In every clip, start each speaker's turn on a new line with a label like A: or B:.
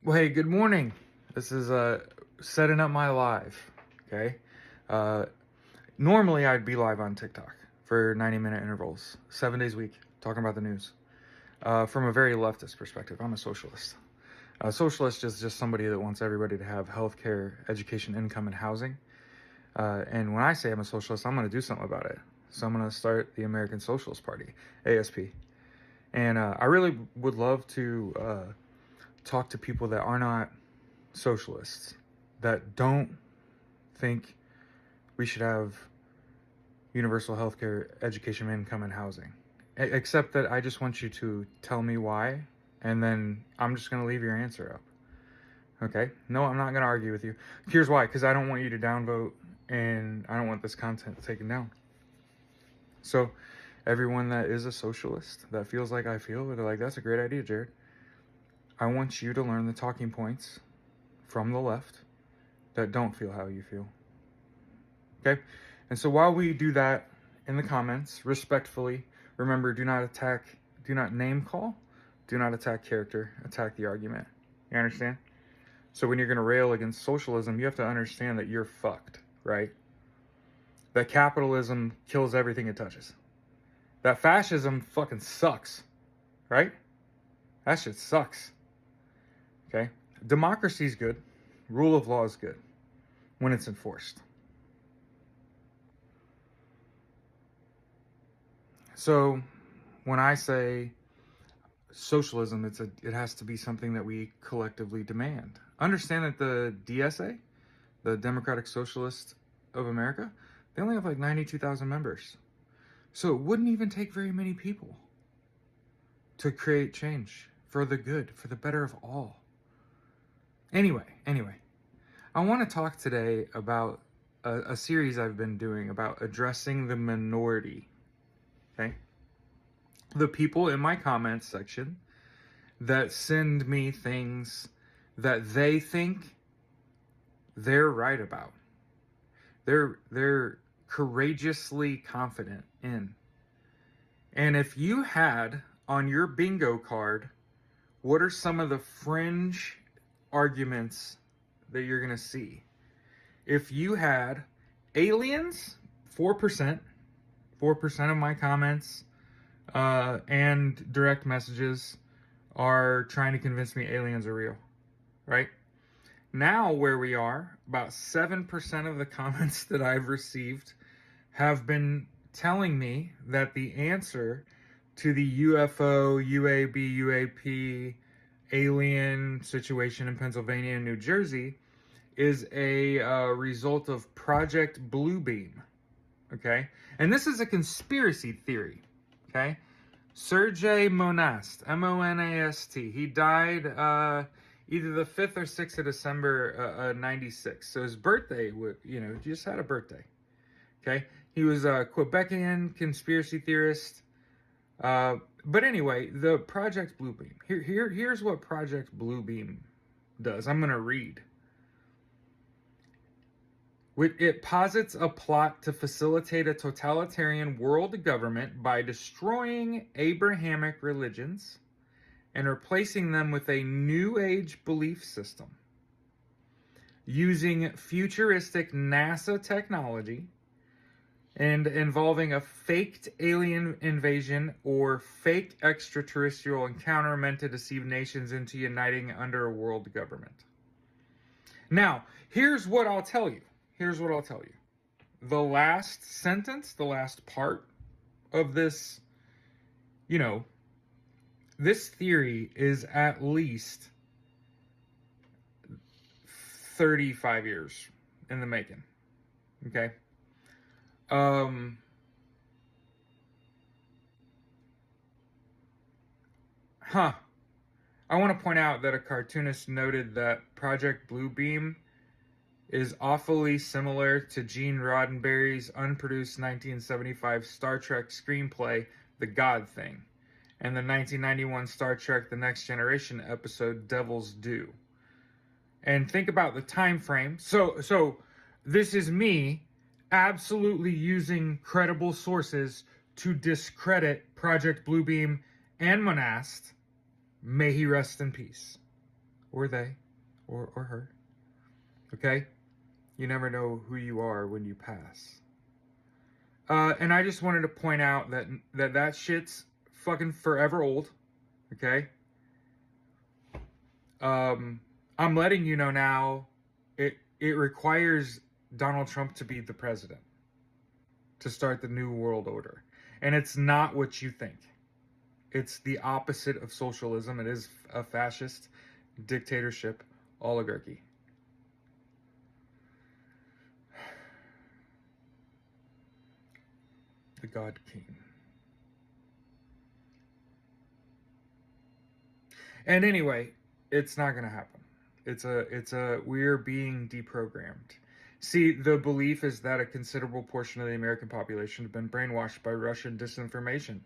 A: Well, hey, good morning. This is setting up my live. Okay. Uh, Normally, I'd be live on TikTok for 90-minute intervals, 7 days a week, talking about the news. From a very leftist perspective, I'm a socialist. A socialist is just somebody that wants everybody to have healthcare, education, income, and housing. And when I say I'm a socialist, I'm going to do something about it. So I'm going to start the American Socialist Party, ASP. And I really would love to talk to people that are not socialists, that don't think we should have universal healthcare, education, income, and housing. Except that I just want you to tell me why, and then I'm just going to leave your answer up. Okay? No, I'm not going to argue with you. Here's why. Because I don't want you to downvote, and I don't want this content taken down. So, everyone that is a socialist, that feels like I feel, they're like, that's a great idea, Jared. I want you to learn the talking points from the left that don't feel how you feel. Okay? And so while we do that in the comments, respectfully, remember, do not attack, do not name call, do not attack character, attack the argument. You understand? So when you're going to rail against socialism, you have to understand that you're fucked, right? That capitalism kills everything it touches. That fascism fucking sucks, right? That shit sucks. Okay? Democracy is good. Rule of law is good when it's enforced. So when I say socialism, it has to be something that we collectively demand. Understand that the DSA, the Democratic Socialists of America, they only have like 92,000 members. So it wouldn't even take very many people to create change for the good, for the better of all. Anyway, I want to talk today about a series I've been doing about addressing the minority. Okay? The people in my comments section that send me things that they think they're right about. They're courageously confident in. And if you had on your bingo card, what are some of the fringe arguments that you're going to see? If you had aliens, 4% of my comments and direct messages are trying to convince me aliens are real, right? Now where we are, about 7% of the comments that I've received have been telling me that the answer to the UFO, UAB, UAP, alien situation in Pennsylvania and New Jersey is a result of Project Bluebeam. Okay? And this is a conspiracy theory. Okay? Sergei Monast, Monast. He died either the 5th or 6th of December 96. So his birthday, he just had a birthday. Okay? He was a Quebecian conspiracy theorist. But anyway, the Project Bluebeam. Here's what Project Bluebeam does. I'm going to read. It posits a plot to facilitate a totalitarian world government by destroying Abrahamic religions and replacing them with a New Age belief system, using futuristic NASA technology and involving a faked alien invasion or fake extraterrestrial encounter meant to deceive nations into uniting under a world government. Now, here's what I'll tell you. The last sentence, the last part of this, this theory is at least 35 years in the making. Okay? I want to point out that a cartoonist noted that Project Bluebeam is awfully similar to Gene Roddenberry's unproduced 1975 Star Trek screenplay, The God Thing, and the 1991 Star Trek The Next Generation episode, Devil's Due. And think about the time frame. So this is me absolutely using credible sources to discredit Project Bluebeam and Monast. May he rest in peace. or they, or her. Okay? You never know who you are when you pass. And I just wanted to point out that shit's fucking forever old. Okay? I'm letting you know now, it requires Donald Trump to be the president to start the new world order. And it's not what you think. It's the opposite of socialism. It is a fascist dictatorship oligarchy. The God King. And anyway, it's not going to happen. We're being deprogrammed. See, the belief is that a considerable portion of the American population have been brainwashed by Russian disinformation.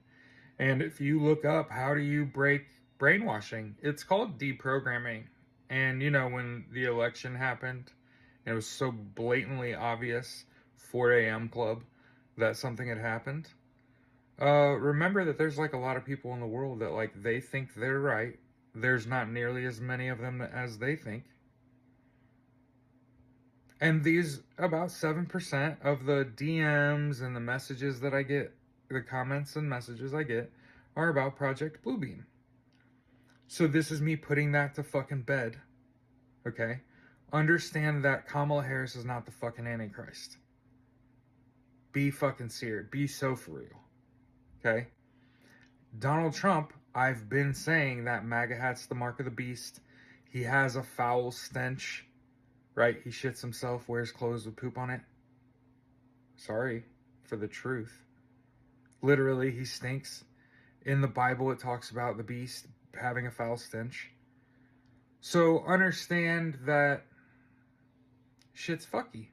A: And if you look up how do you break brainwashing, it's called deprogramming. And when the election happened, and it was so blatantly obvious, 4 a.m. club, that something had happened. Remember that there's a lot of people in the world that they think they're right. There's not nearly as many of them as they think. And these, about 7% of the DMs and the messages that I get, the comments and messages I get, are about Project Bluebeam. So this is me putting that to fucking bed. Okay? Understand that Kamala Harris is not the fucking Antichrist. Be fucking serious. Be so for real. Okay? Donald Trump, I've been saying that MAGA hat's the mark of the beast. He has a foul stench, right? He shits himself, wears clothes with poop on it. Sorry for the truth. Literally, he stinks. In the Bible, it talks about the beast having a foul stench. So understand that shit's fucky.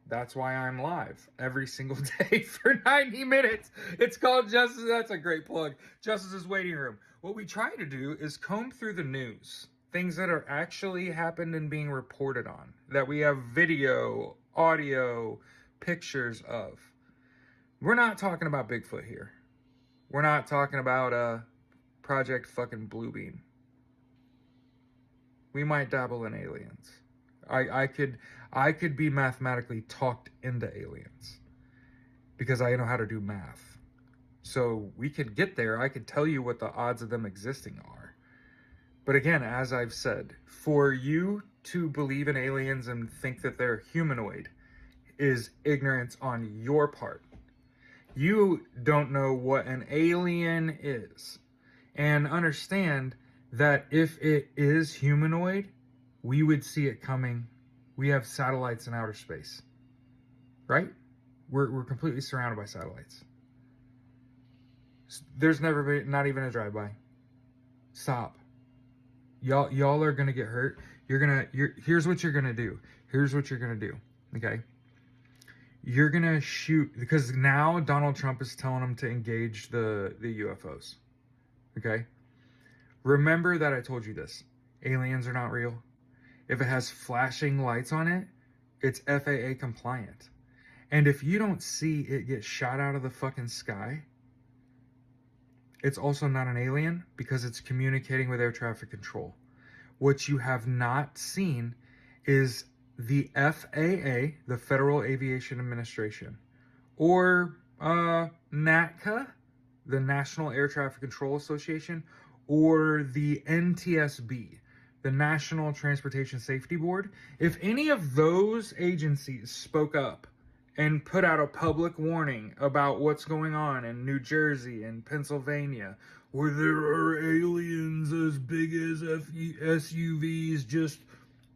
A: That's why I'm live every single day for 90 minutes. It's called Justice. That's a great plug. Justice's Waiting Room. What we try to do is comb through the news. Things that are actually happened and being reported on. That we have video, audio, pictures of. We're not talking about Bigfoot here. We're not talking about Project fucking Bluebeam. We might dabble in aliens. I could be mathematically talked into aliens because I know how to do math. So we could get there. I could tell you what the odds of them existing are. But again, as I've said, for you to believe in aliens and think that they're humanoid is ignorance on your part. You don't know what an alien is. And understand that if it is humanoid, we would see it coming. We have satellites in outer space, right? We're completely surrounded by satellites. There's never been, not even a drive-by. Stop. Y'all are gonna get hurt. Here's what you're gonna do. Here's what you're gonna do. Okay. You're gonna shoot, because now Donald Trump is telling them to engage the UFOs. Okay. Remember that I told you this. Aliens are not real. If it has flashing lights on it, it's FAA compliant. And if you don't see it get shot out of the fucking sky, it's also not an alien because it's communicating with air traffic control. What you have not seen is the FAA, the Federal Aviation Administration, or NATCA, the National Air Traffic Control Association, or the NTSB, the National Transportation Safety Board. If any of those agencies spoke up and put out a public warning about what's going on in New Jersey and Pennsylvania, where there are aliens as big as SUVs just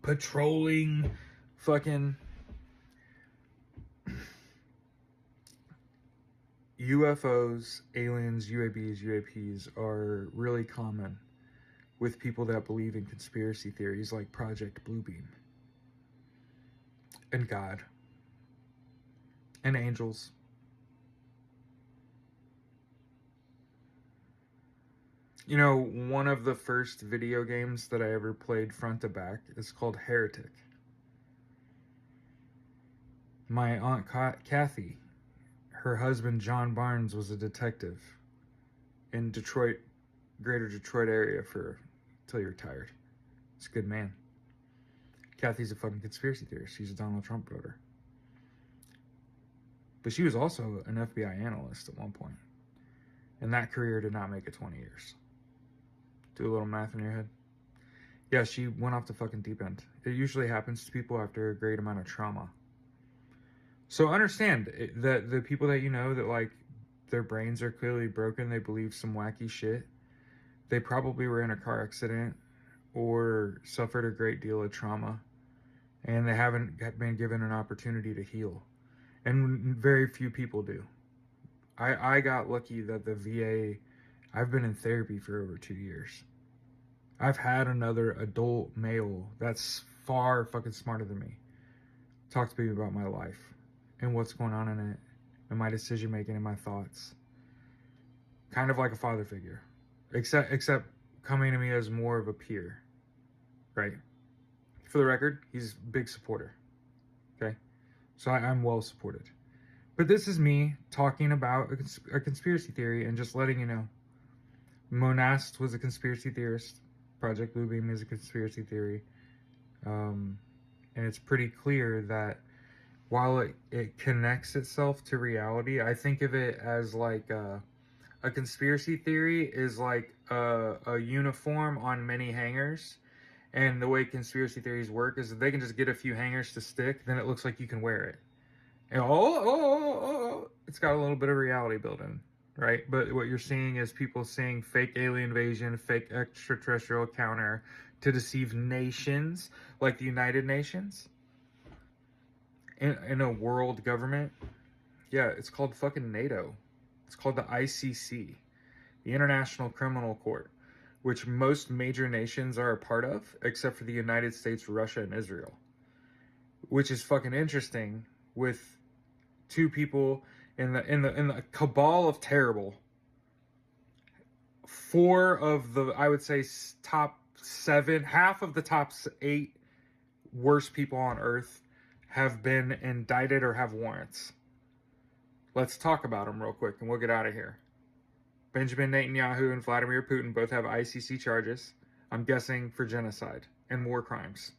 A: patrolling fucking UFOs, aliens, UAVs, UAPs are really common with people that believe in conspiracy theories like Project Bluebeam and God and angels. You know, one of the first video games that I ever played front to back is called Heretic. My Aunt Kathy, her husband John Barnes was a detective in Detroit, greater Detroit area till he retired. He's a good man. Kathy's a fucking conspiracy theorist. She's a Donald Trump voter. But she was also an FBI analyst at one point. And that career did not make it 20 years. Do a little math in your head. Yeah, she went off the fucking deep end. It usually happens to people after a great amount of trauma. So understand that the people that you know that like their brains are clearly broken, they believe some wacky shit, they probably were in a car accident or suffered a great deal of trauma, and they haven't been given an opportunity to heal. And very few people do. I got lucky that the VA, I've been in therapy for over 2 years. I've had another adult male that's far fucking smarter than me talk to me about my life and what's going on in it and my decision making and my thoughts. Kind of like a father figure, except coming to me as more of a peer, right? For the record, he's a big supporter, okay? So I'm well supported. But this is me talking about a conspiracy theory and just letting you know. Monast was a conspiracy theorist. Project Bluebeam is a conspiracy theory. And it's pretty clear that while it connects itself to reality, I think of it as like a conspiracy theory is like a uniform on many hangers. And the way conspiracy theories work is if they can just get a few hangers to stick, then it looks like you can wear it. And it's got a little bit of reality built in, right? But what you're seeing is people saying fake alien invasion, fake extraterrestrial encounter to deceive nations like the United Nations in a world government. Yeah, it's called fucking NATO. It's called the ICC, the International Criminal Court, which most major nations are a part of, except for the United States, Russia, and Israel. Which is fucking interesting with two people in the cabal of terrible. 4 of the, I would say, top 7, half of the top 8 worst people on earth have been indicted or have warrants. Let's talk about them real quick and we'll get out of here. Benjamin Netanyahu and Vladimir Putin both have ICC charges, I'm guessing for genocide and war crimes.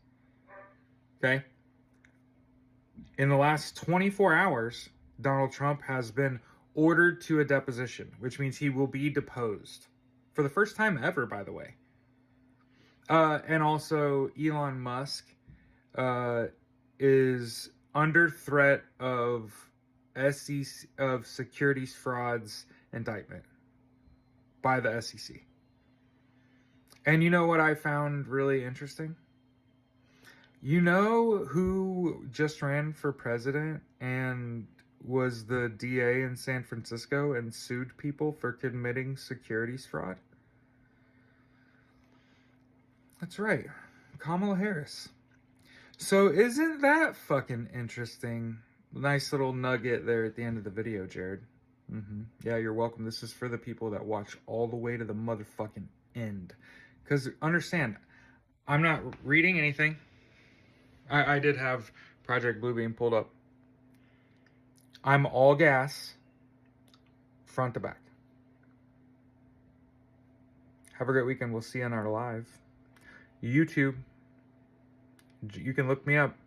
A: Okay? In the last 24 hours, Donald Trump has been ordered to a deposition, which means he will be deposed. For the first time ever, by the way. And also, Elon Musk is under threat of SEC, of securities frauds indictment by the SEC. And you know what I found really interesting? You know who just ran for president and was the DA in San Francisco and sued people for committing securities fraud? That's right, Kamala Harris. So isn't that fucking interesting? Nice little nugget there at the end of the video, Jared. Yeah, you're welcome. This is for the people that watch all the way to the motherfucking end. Because understand, I'm not reading anything. I did have Project Bluebeam pulled up. I'm all gas, front to back. Have a great weekend. We'll see you on our live. YouTube, you can look me up.